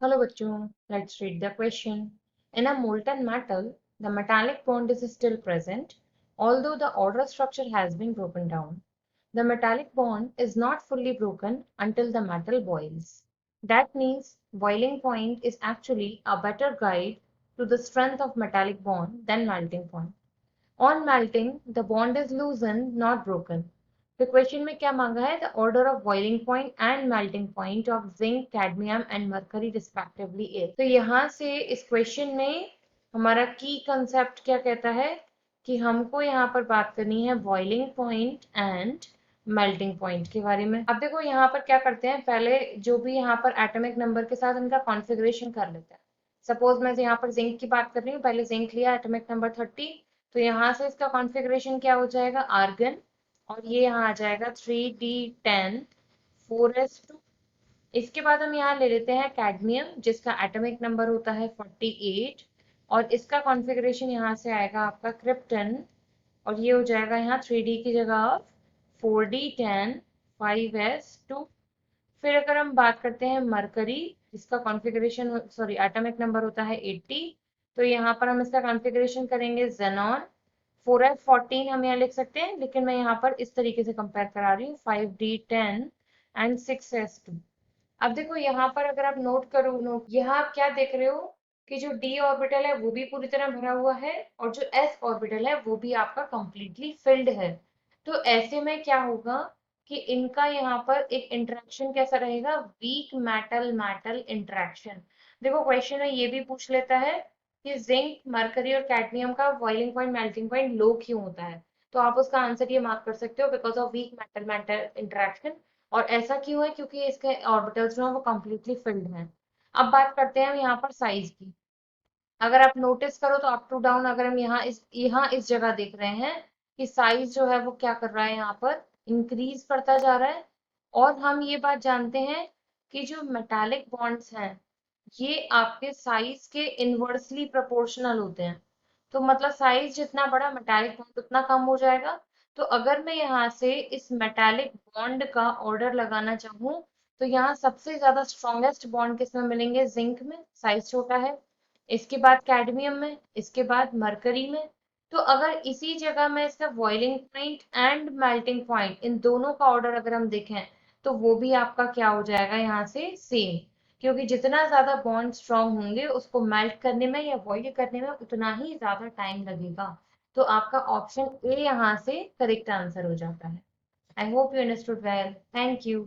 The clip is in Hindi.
Hello bachcho, let's read the question. In a molten metal, the metallic bond is still present, although the order structure has been broken down. The metallic bond is not fully broken until the metal boils. That means boiling point is actually a better guide to the strength of metallic bond than melting point. On melting, the bond is loosened, not broken. तो क्वेश्चन में क्या मांगा है? The order of boiling point and melting point of zinc, cadmium and mercury respectively is. तो यहाँ से इस क्वेश्चन में हमारा की कंसेप्ट क्या कहता है कि हमको यहाँ पर बात करनी है boiling point and melting point के बारे में। अब देखो यहाँ पर क्या करते हैं, पहले जो भी यहाँ पर एटॉमिक नंबर के साथ इनका कॉन्फ़िगरेशन कर लेते हैं। सपोज मैं यहाँ पर जिंक की बात कर रही हूँ, पहले जिंक लिया एटॉमिक नंबर 30, तो यहाँ से इसका कॉन्फ़िगरेशन क्या हो जाएगा, आर्गन, और ये यहाँ आ जाएगा 3d10 4s2। इसके बाद हम यहाँ ले लेते हैं कैडमियम जिसका एटॉमिक नंबर होता है 48, और इसका कॉन्फ़िगरेशन यहाँ से आएगा आपका क्रिप्टन, और ये हो जाएगा यहाँ 3d की जगह 4d10 5s2। फिर अगर हम बात करते हैं मरकरी जिसका कॉन्फ़िगरेशन सॉरी एटॉमिक नंबर होता है 80, तो यहाँ पर हम इसका कॉन्फ़िगरेशन करेंगे जेनॉन 4f14 हम यहाँ लिख सकते हैं, लेकिन मैं यहाँ पर इस तरीके से कंपेयर करा रही हूँ 5d10 एंड 6s2। अब देखो यहाँ पर अगर आप नोट करो, यहाँ आप क्या देख रहे हो कि जो d ऑर्बिटल है वो भी पूरी तरह भरा हुआ है, और जो s ऑर्बिटल है वो भी आपका कंप्लीटली फिल्ड है। तो ऐसे में क्या होगा कि इनका यहाँ पर एक इंटरेक्शन कैसा रहेगा, वीक मेटल मेटल इंटरेक्शन। देखो क्वेश्चन में ये भी पूछ लेता है कि जिंक, मरकरी और कैडमियम का बॉइलिंग पॉइंट मेल्टिंग पॉइंट लो क्यों होता है, तो आप उसका आंसर ये मार्क कर सकते हो because of weak metal metal interaction. और ऐसा क्यों है, क्योंकि इसके ऑर्बिटल्स जो है वो कंप्लीटली फिल्ड हैं। अब बात करते हैं हम यहाँ पर साइज की। अगर आप नोटिस करो तो अप टू डाउन अगर हम यहाँ इस जगह देख रहे हैं कि साइज जो है वो क्या कर रहा है, यहाँ पर इंक्रीज करता जा रहा है। और हम ये बात जानते हैं कि जो मेटालिक बॉन्ड्स हैं ये आपके साइज के इनवर्सली प्रोपोर्शनल होते हैं। तो मतलब साइज जितना बड़ा मेटालिक बॉन्ड उतना कम हो जाएगा। तो अगर मैं यहाँ से इस मेटालिक बॉन्ड का ऑर्डर लगाना चाहूँ, तो यहाँ सबसे ज्यादा स्ट्रॉन्गेस्ट बॉन्ड किसमें मिलेंगे, जिंक में, साइज छोटा है। इसके बाद कैडमियम में, इसके बाद मरकरी में। तो अगर इसी जगह में इसका boiling point and melting point in दोनों का ऑर्डर अगर हम देखें, तो वो भी आपका क्या हो जाएगा यहाँ से सेम, क्योंकि जितना ज्यादा बॉन्ड स्ट्रांग होंगे उसको मेल्ट करने में या बॉइल करने में उतना ही ज्यादा टाइम लगेगा। तो आपका ऑप्शन ए यहाँ से करेक्ट आंसर हो जाता है। I hope you understood well, thank you.